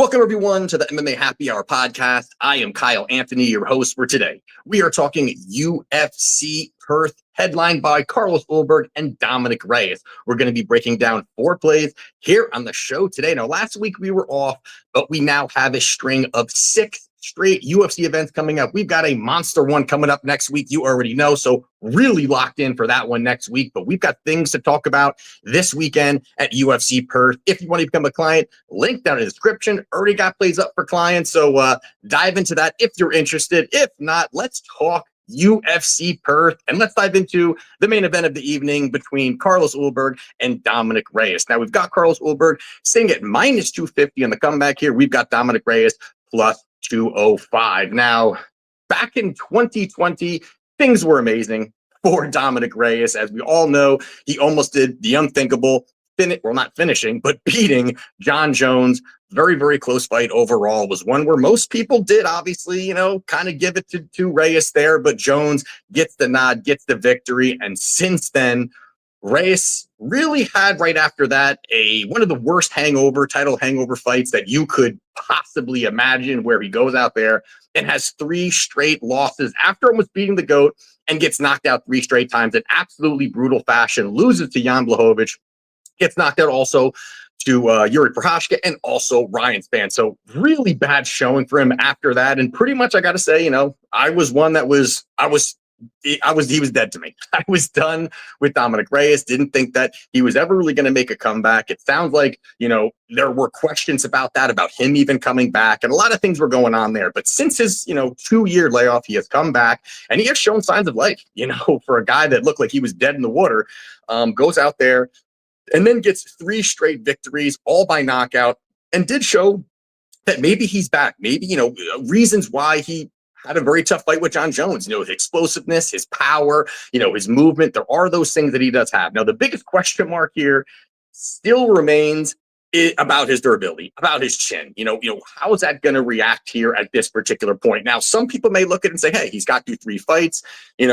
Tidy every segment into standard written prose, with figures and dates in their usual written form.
Welcome, everyone, to the MMA Happy Hour podcast. I am Kyle Anthony, your host for today. We are talking UFC Perth, headlined by Carlos Ulberg and Dominic Reyes. We're going to be breaking down 4 plays here on the show today. Now, last week we were off, but we now have a string of 6 straight UFC events coming up. We've got a monster one coming up next week. You already know, so really locked in for that one next week. But we've got things to talk about this weekend at UFC Perth. If you want to become a client, link down in the description. Already got plays up for clients, so dive into that if you're interested. If not, let's talk UFC Perth, and let's dive into the main event of the evening between Carlos Ulberg and Dominic Reyes. Now, we've got Carlos Ulberg sitting at minus 250 on the comeback here. We've got Dominic Reyes plus 205. Now, back in 2020, things were amazing for Dominic Reyes. As we all know, he almost did the unthinkable, not finishing, but beating John Jones. Very, very close fight overall. Was one where most people did, obviously, kind of give it to Reyes there, but Jones gets the nod, gets the victory. And since then, Reyes really had right after that one of the worst title hangover fights that you could possibly imagine, where he goes out there and has 3 straight losses after almost beating the GOAT and gets knocked out 3 straight times in absolutely brutal fashion, loses to Jan Blachowicz, gets knocked out also to Yuri Prochazka and also Ryan Spann. So really bad showing for him after that. And pretty much I got to say, I was one that he was dead to me. I was done with Dominic Reyes. Didn't think that he was ever really going to make a comeback. It sounds like, there were questions about that, about him even coming back, and a lot of things were going on there. But since his, 2-year layoff, he has come back and he has shown signs of life, for a guy that looked like he was dead in the water, goes out there and then gets 3 straight victories, all by knockout, and did show that maybe he's back. Maybe, reasons why he had a very tough fight with John Jones, his explosiveness, his power, his movement. There are those things that he does have. Now, the biggest question mark here still remains about his durability, about his chin. How is that going to react here at this particular point? Now, some people may look at it and say, hey, he's got through 3 fights. He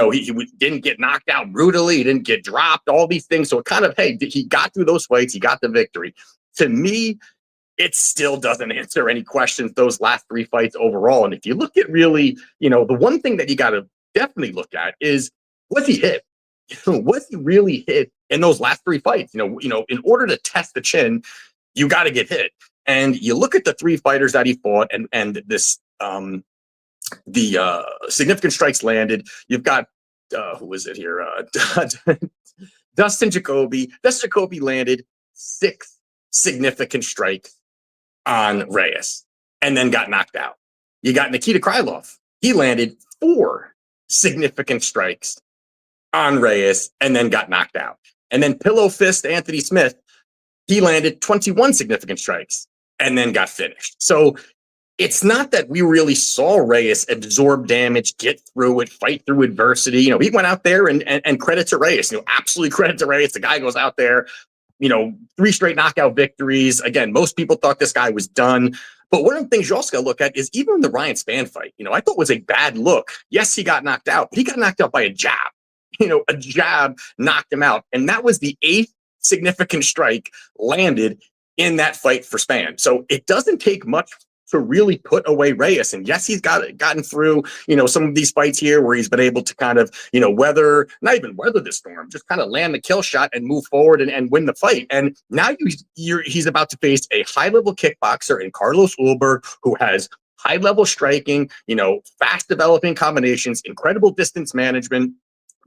didn't get knocked out brutally. He didn't get dropped, all these things. So it kind of, hey, he got through those fights. He got the victory. To me, it still doesn't answer any questions, those last 3 fights overall. And if you look at really, the one thing that you got to definitely look at is, was he hit? Was he really hit in those last 3 fights? In order to test the chin, you got to get hit. And you look at the 3 fighters that he fought and this, the significant strikes landed. You've got, who is it here? Dustin Jacoby. Dustin Jacoby landed 6 significant strikes on Reyes and then got knocked out. You got Nikita Krylov. He landed 4 significant strikes on Reyes and then got knocked out. And then Pillow Fist Anthony Smith, he landed 21 significant strikes and then got finished. So it's not that we really saw Reyes absorb damage, get through it, fight through adversity. He went out there and credit to Reyes, absolutely credit to Reyes. The guy goes out there, 3 straight knockout victories. Again, most people thought this guy was done. But one of the things you also got to look at is even the Ryan Spann fight, I thought was a bad look. Yes, he got knocked out, but he got knocked out by a jab. A jab knocked him out. And that was the 8th significant strike landed in that fight for Spann. So it doesn't take much to really put away Reyes. And yes, he's gotten through, some of these fights here where he's been able to kind of, not even weather the storm, just kind of land the kill shot and move forward and win the fight. And now he's about to face a high-level kickboxer in Carlos Ulberg, who has high-level striking, fast developing combinations, incredible distance management,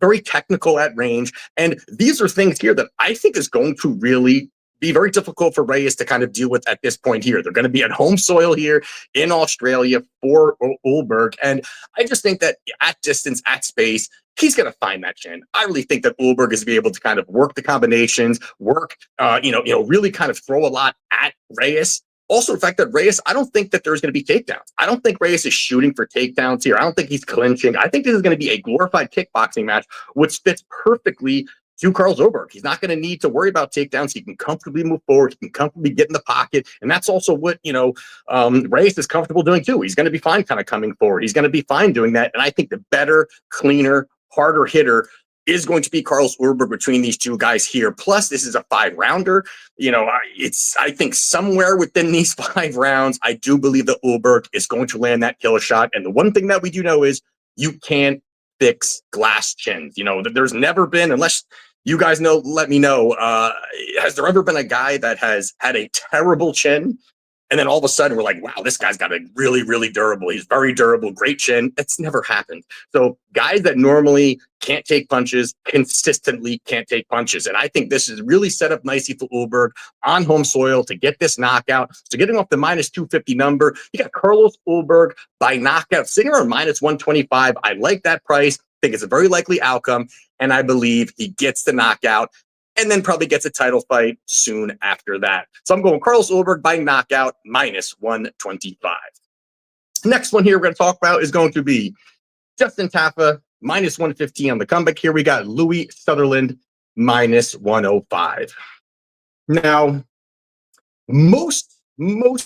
very technical at range. And these are things here that I think is going to really be very difficult for Reyes to kind of deal with at this point here. They're going to be at home soil here in Australia for Ulberg. And I just think that at distance, at space, he's going to find that chin. I really think that Ulberg is going to be able to kind of work the combinations, really kind of throw a lot at Reyes. Also, the fact that Reyes, I don't think that there's going to be takedowns. I don't think Reyes is shooting for takedowns here. I don't think he's clinching. I think this is going to be a glorified kickboxing match, which fits perfectly to Carlos Ulberg. He's not going to need to worry about takedowns. He can comfortably move forward. He can comfortably get in the pocket. And that's also what, Reyes is comfortable doing too. He's going to be fine kind of coming forward. He's going to be fine doing that. And I think the better, cleaner, harder hitter is going to be Carlos Ulberg between these two guys here. Plus, this is a 5-rounder. I think somewhere within these 5 rounds, I do believe that Ulberg is going to land that killer shot. And the one thing that we do know is you can't fix glass chins. There's never been, unless you guys know, let me know, has there ever been a guy that has had a terrible chin and then all of a sudden we're like, wow, this guy's got a really, really durable. He's very durable, great chin. It's never happened. So guys that normally can't take punches consistently can't take punches. And I think this is really set up nicely for Ulberg on home soil to get this knockout. So getting off the -250 number, you got Carlos Ulberg by knockout sitting around -125. I like that price. I think it's a very likely outcome. And I believe he gets the knockout and then probably gets a title fight soon after that. So I'm going Carlos Ulberg by knockout -125. Next one here we're going to talk about is going to be Justin Tafa -115 on the comeback. Here we got Louis Sutherland -105. Now, most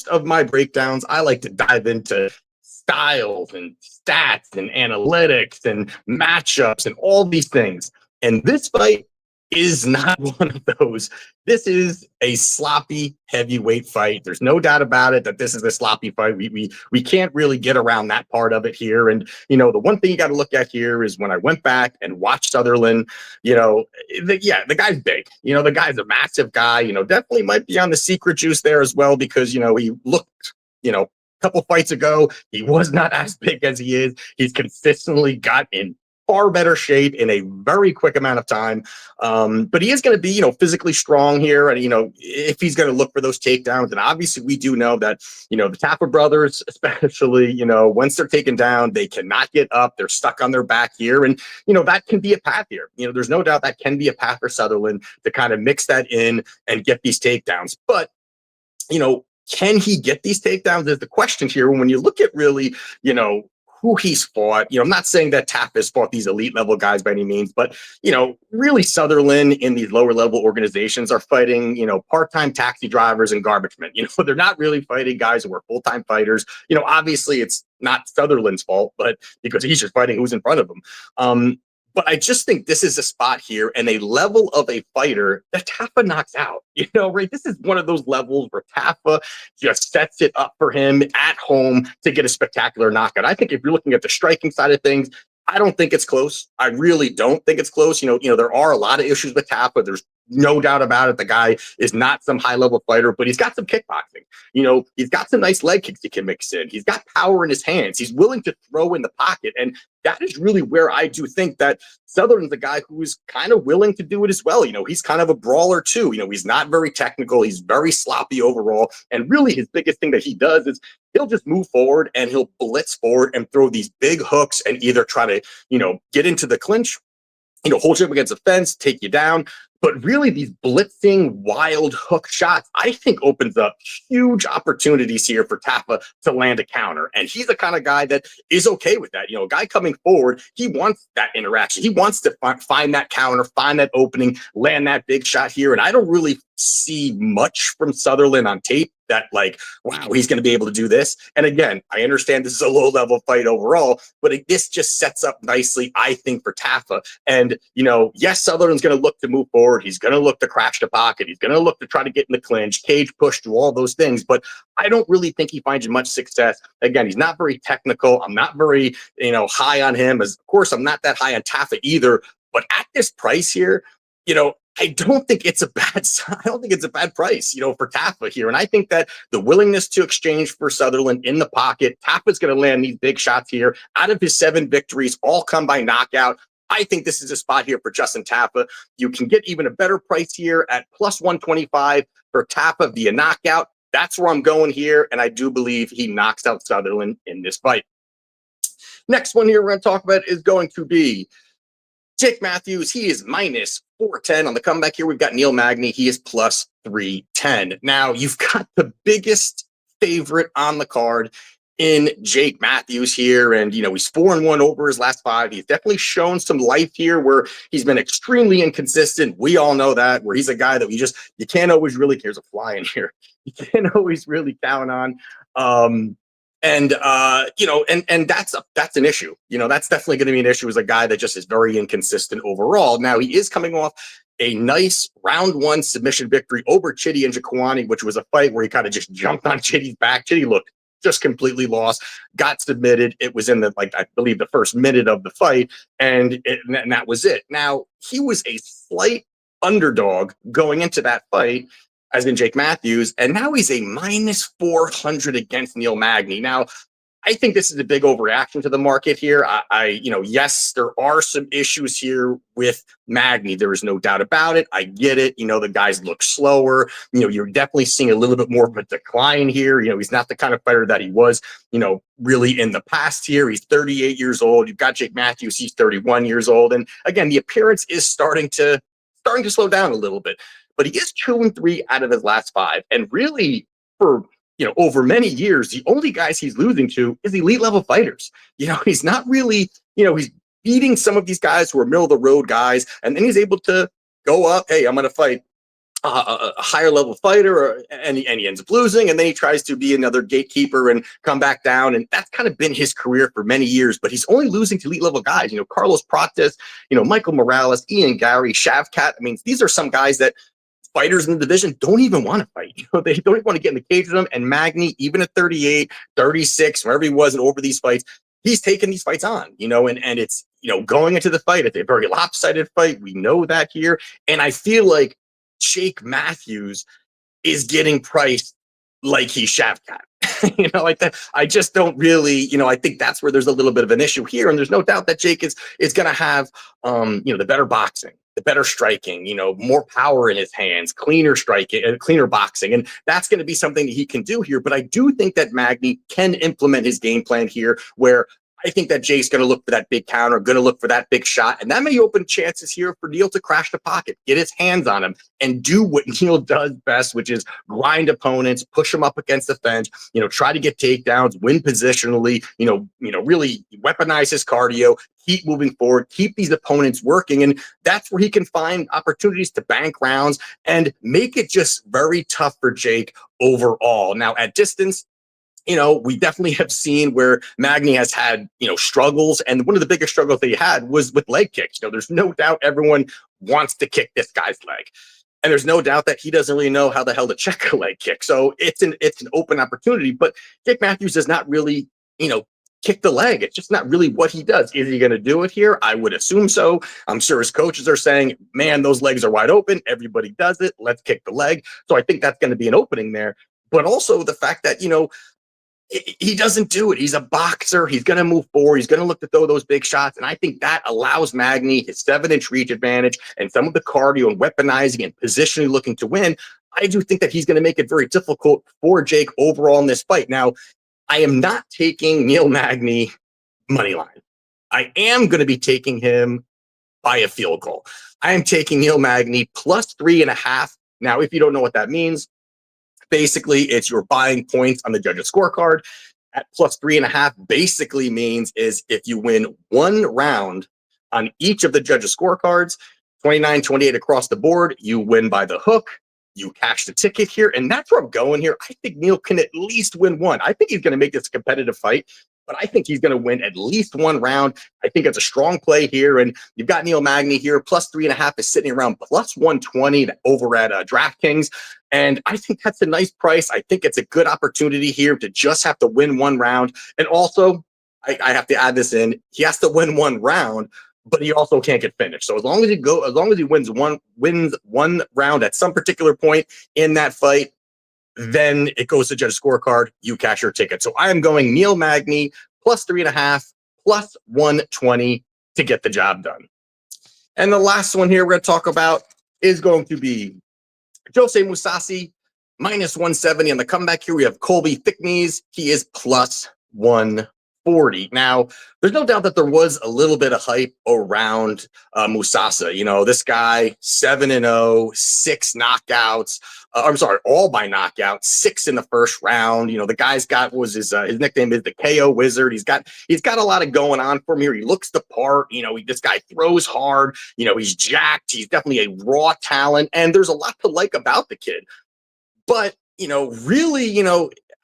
of my breakdowns, I like to dive into styles and stats and analytics and matchups and all these things. And this fight is not one of those. This is a sloppy heavyweight fight. There's no doubt about it that this is a sloppy fight. We can't really get around that part of it here. And the one thing you got to look at here is when I went back and watched Sutherland, the guy's big. The guy's a massive guy. Definitely might be on the secret juice there as well because he looked, a couple fights ago, he was not as big as he is. He's consistently got in far better shape in a very quick amount of time. But he is going to be, physically strong here. And, if he's going to look for those takedowns, and obviously we do know that, the Tafa brothers, especially, once they're taken down, they cannot get up. They're stuck on their back here. And, that can be a path here. There's no doubt that can be a path for Sutherland to kind of mix that in and get these takedowns. But, can he get these takedowns is the question here. When you look at really, who he's fought, I'm not saying that Tafa has fought these elite level guys by any means, but, really Sutherland in these lower level organizations are fighting, part-time taxi drivers and garbage men. They're not really fighting guys who are full-time fighters. Obviously it's not Sutherland's fault, but because he's just fighting who's in front of him. But I just think this is a spot here and a level of a fighter that Tafa knocks out. Right? This is one of those levels where Tafa just sets it up for him at home to get a spectacular knockout. I think if you're looking at the striking side of things, I don't think it's close. I really don't think it's close. There are a lot of issues with Tafa. There's no doubt about it. The guy is not some high-level fighter, but he's got some kickboxing. He's got some nice leg kicks he can mix in. He's got power in his hands. He's willing to throw in the pocket. And that is really where I do think that Sutherland's a guy who is kind of willing to do it as well. He's kind of a brawler too. He's not very technical. He's very sloppy overall. And really his biggest thing that he does is he'll just move forward and he'll blitz forward and throw these big hooks and either try to, get into the clinch, hold you up against a fence, take you down. But really, these blitzing, wild hook shots, I think opens up huge opportunities here for Tafa to land a counter. And he's the kind of guy that is okay with that. A guy coming forward, he wants that interaction. He wants to find that counter, find that opening, land that big shot here. And I don't really see much from Sutherland on tape that wow, he's going to be able to do this. And again, I understand this is a low level fight overall, but this just sets up nicely, I think, for Tafa. And, yes, Sutherland's going to look to move forward. He's going to look to crash the pocket. He's going to look to try to get in the clinch, cage push, do all those things. But I don't really think he finds much success. Again, he's not very technical. I'm not very, high on him. Of course, I'm not that high on Tafa either. But at this price here, I don't think it's a bad price, for Tafa here. And I think that the willingness to exchange for Sutherland in the pocket, Tafa's going to land these big shots here. Out of his 7 victories, all come by knockout. I think this is a spot here for Justin Tafa. You can get even a better price here at +125 for Tafa via knockout. That's where I'm going here. And I do believe he knocks out Sutherland in this fight. Next one here we're going to talk about is going to be Jake Matthews. He is -410 on the comeback here. We've got Neil Magny. He is +310. Now, you've got the biggest favorite on the card in Jake Matthews here. And, he's 4-1 over his last 5. He's definitely shown some life here where he's been extremely inconsistent. We all know that, where he's a guy that you can't always really, there's a fly in here. You can't always really count on. And and that's an issue. That's definitely going to be an issue as a guy that just is very inconsistent overall. Now he is coming off a nice round one submission victory over Chidi and Jaquani, which was a fight where he kind of just jumped on Chidi's back. Chidi looked just completely lost, got submitted. It was in the, like, I believe the first minute of the fight, and that was it. Now he was a slight underdog going into that fight, as in Jake Matthews, and now he's a minus 400 against Neil Magny. Now, I think this is a big overreaction to the market here. Yes, there are some issues here with Magny. There is no doubt about it. I get it. The guys look slower. You're definitely seeing a little bit more of a decline here. He's not the kind of fighter that he was, really in the past here. He's 38 years old. You've got Jake Matthews. He's 31 years old. And again, the appearance is starting to slow down a little bit. But he is 2-3 out of his last 5. And really, for over many years, the only guys he's losing to is elite level fighters. He's not really, he's beating some of these guys who are middle of the road guys, and then he's able to go up. Hey, I'm going to fight a higher level fighter, and he ends up losing, and then he tries to be another gatekeeper and come back down. And that's kind of been his career for many years. But he's only losing to elite level guys. Carlos Prates, Michael Morales, Ian Gary, Shavkat. I mean, these are some guys that fighters in the division don't even want to fight. They don't even want to get in the cage with them. And Magny, even at 38, 36, wherever he was, and over these fights, he's taking these fights on, and it's, going into the fight, it's a very lopsided fight. We know that here. And I feel like Jake Matthews is getting priced like he's Shavkat. Like that. I just don't really, I think that's where there's a little bit of an issue here. And there's no doubt that Jake is going to have, the better boxing, the better striking, more power in his hands, cleaner striking, cleaner boxing. And that's going to be something that he can do here. But I do think that Magny can implement his game plan here, where I think that Jake's going to look for that big counter, going to look for that big shot. And that may open chances here for Neil to crash the pocket, get his hands on him, and do what Neil does best, which is grind opponents, push them up against the fence, try to get takedowns, win positionally, really weaponize his cardio, keep moving forward, keep these opponents working. And that's where he can find opportunities to bank rounds and make it just very tough for Jake overall. Now, at distance, we definitely have seen where Magny has had, struggles. And one of the biggest struggles that he had was with leg kicks. There's no doubt everyone wants to kick this guy's leg. And there's no doubt that he doesn't really know how the hell to check a leg kick. So it's an open opportunity. But Jake Matthews does not really, kick the leg. It's just not really what he does. Is he going to do it here? I would assume so. I'm sure his coaches are saying, man, those legs are wide open. Everybody does it. Let's kick the leg. So I think that's going to be an opening there. But also the fact that, he doesn't do it. He's a boxer. He's going to move forward. He's going to look to throw those big shots. And I think that allows Magny his 7-inch reach advantage and some of the cardio and weaponizing and positionally looking to win. I do think that he's going to make it very difficult for Jake overall in this fight. Now, I am not taking Neil Magny money line. I am going to be taking him by a field goal. I am taking Neil Magny plus 3.5. Now, if you don't know what that means, basically, it's you're buying points on the judges' scorecard. At plus 3.5 basically means is if you win one round on each of the judges' scorecards, 29, 28 across the board, you win by the hook. You cash the ticket here. And that's where I'm going here. I think Neil can at least win one. I think he's going to make this a competitive fight, but I think he's going to win at least one round. I think it's a strong play here. And you've got Neil Magny here. Plus 3.5 is sitting around plus 120 over at DraftKings. And I think that's a nice price. I think it's a good opportunity here to just have to win one round. And also, I have to add this in. He has to win one round, but he also can't get finished. So as long as he wins one round at some particular point in that fight, then it goes to judge scorecard. You cash your ticket. So I am going Neil Magny plus 3.5 plus 120 to get the job done. And the last one here we're going to talk about is going to be Jose Musasi minus 170 on the comeback here. We have Colby Thicknees. He is plus 140. Now, there's no doubt that there was a little bit of hype around Musasa. This guy, 7-0, 6 knockouts. I'm sorry, all by knockout, 6 in the first round. The guy's got his nickname is the KO Wizard. He's got a lot of going on for him here. He looks the part. This guy throws hard. He's jacked. He's definitely a raw talent, and there's a lot to like about the kid. But really,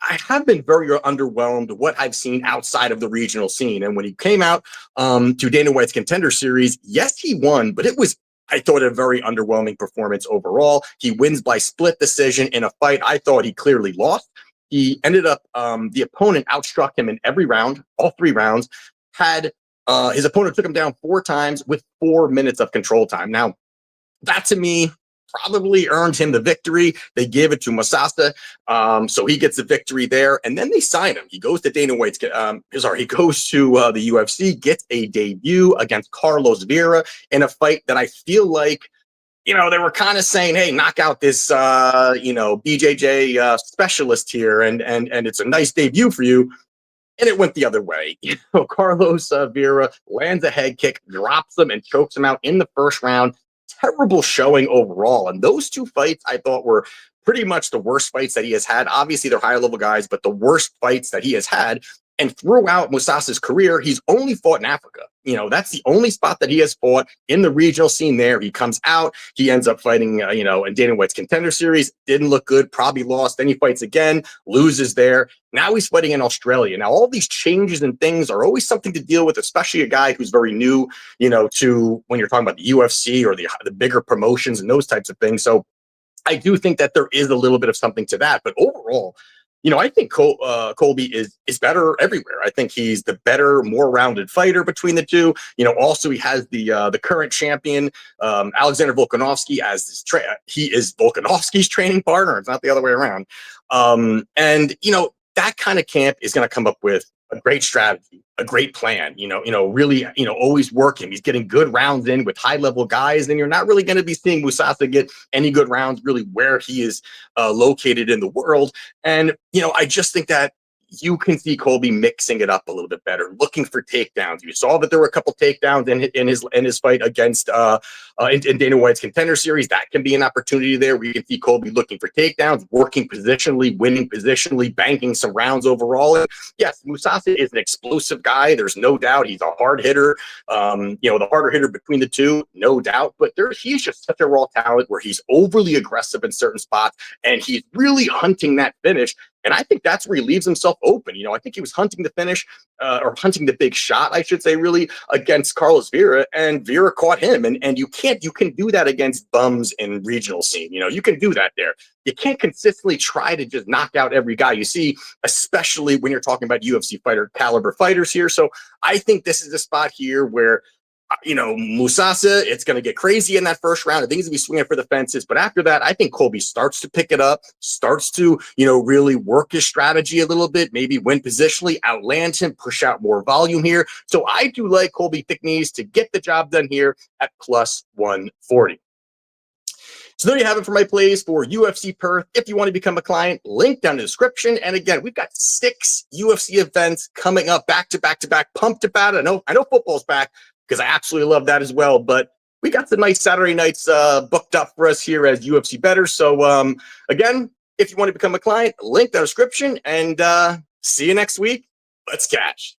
I have been very underwhelmed what I've seen outside of the regional scene. And when he came out to Dana White's Contender Series, yes, he won, but it was, I thought, a very underwhelming performance overall. He wins by split decision in a fight I thought he clearly lost. He ended up, the opponent outstruck him in every round, all 3 rounds. Had his opponent took him down 4 times with 4 minutes of control time. Now, that to me probably earned him the victory. They gave it to Masasa, so he gets the victory there, and then they sign him. He goes to Dana White's. He goes to the UFC, gets a debut against Carlos Vera in a fight that I feel like, they were kind of saying, "Hey, knock out this, BJJ specialist here, and it's a nice debut for you." And it went the other way. Carlos Vera lands a head kick, drops him, and chokes him out in the first round. Terrible showing overall. And those 2 fights I thought were pretty much the worst fights that he has had. Obviously, they're higher level guys, but the worst fights that he has had. And throughout Musasa's career, he's only fought in Africa. That's the only spot that he has fought in the regional scene there. He comes out, he ends up fighting, in Dana White's Contender Series. Didn't look good, probably lost. Then he fights again, loses there. Now he's fighting in Australia. Now, all these changes and things are always something to deal with, especially a guy who's very new, to when you're talking about the UFC or the bigger promotions and those types of things. So I do think that there is a little bit of something to that. But overall, I think Colby is better everywhere. I think he's the better, more rounded fighter between the two. Also he has the current champion, Alexander Volkanovski, as his he is Volkanovski's training partner. It's not the other way around. And that kind of camp is going to come up with a great strategy, a great plan, really, always working. He's getting good rounds in with high level guys, and you're not really going to be seeing Musasa get any good rounds really where he is located in the world. And, I just think that you can see Colby mixing it up a little bit better, looking for takedowns. You saw that there were a couple takedowns in his fight against in Dana White's Contender Series. That can be an opportunity there where you can see Colby looking for takedowns, working positionally, winning positionally, banking some rounds overall. And yes, Musasa is an explosive guy. There's no doubt. He's a hard hitter. The harder hitter between the two, no doubt. But he's just such a raw talent where he's overly aggressive in certain spots, and he's really hunting that finish. And I think that's where he leaves himself open. I think he was hunting the finish or hunting the big shot, I should say, really, against Carlos Vera, and Vera caught him. And you can do that against bums in regional scene. You can do that there. You can't consistently try to just knock out every guy you see, especially when you're talking about UFC fighter caliber fighters here. So I think this is a spot here where Musasa, it's going to get crazy in that first round. I think he's going to be swinging for the fences. But after that, I think Colby starts to pick it up, starts to, really work his strategy a little bit, maybe win positionally, outland him, push out more volume here. So I do like Colby Thicknees to get the job done here at plus 140. So there you have it for my plays for UFC Perth. If you want to become a client, link down in the description. And again, we've got 6 UFC events coming up back to back to back. Pumped about it. I know football's back, because I absolutely love that as well. But we got some nice Saturday nights booked up for us here as UFC bettors. So again, if you want to become a client, link down in the description, and see you next week. Let's catch.